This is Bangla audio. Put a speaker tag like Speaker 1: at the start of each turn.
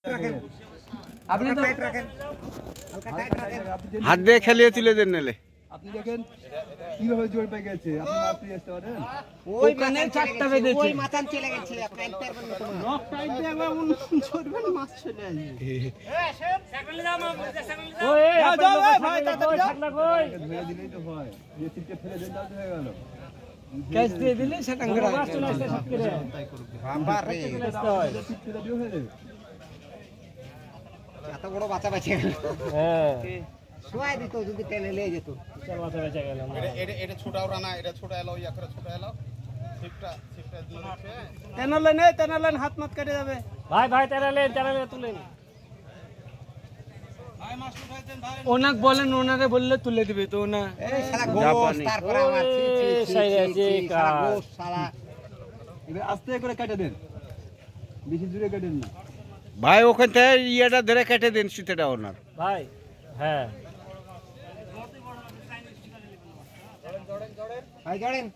Speaker 1: আপনি তো
Speaker 2: হাত দিয়ে খেলিয়ে তুলে দেন নেলে
Speaker 3: আপনি দেখেন কিভাবে জোর পেয়ে গেছে আপনি মাছ দিয়ে আসতে পারেন
Speaker 1: ওইখানে চারটা বেঁধেছে
Speaker 4: ওই মাথান চলে গেছে টাইম পারবেন না তোমার
Speaker 1: লক টাইম দিয়ে একবার ছড়বেন মাছ চলে আসবে যাও ভাই তাড়াতাড়ি যাও
Speaker 3: ধরে দিলেই তো হয় যে ছিটকে ফেলে দেন তাহলে হয়ে গেল
Speaker 1: ক্যাচ দিয়ে দিলে সেটা করে মাছ চলে আসবে
Speaker 4: বাবা রে
Speaker 3: ছিটকে দিও হয়ে যাবে
Speaker 4: এত বড় বাচ্চা বাঁচে গেল
Speaker 1: হ্যাঁ
Speaker 4: শোয়াই দিত যদি টেনে নিয়ে যেত
Speaker 1: চল বাঁচা বেঁচে গেল
Speaker 2: এটা ছোটাও রানা এটা ছোটা এলো ইয়া করে ছোটা এলো ঠিকটা দিয়ে দিচ্ছে
Speaker 1: তেনালেন হাত মাত কেটে যাবে ভাই ভাই তেনালেন তুলেন ভাই মাছ উঠাইতেন ভাই ওনাকে বলেন ওনারে বললে তুলে দিবে তো না
Speaker 4: এই শালা গোস তারপর আমার শালা গোস শালা
Speaker 3: এবার আস্তে করে কেটে দেন বেশি জোরে কাটেন না
Speaker 2: ভাই ওখান থেকে ইয়েটা ধরে কেটে দেন সুতেটা ওনার
Speaker 1: ভাই হ্যাঁ
Speaker 4: ভাই জড়েন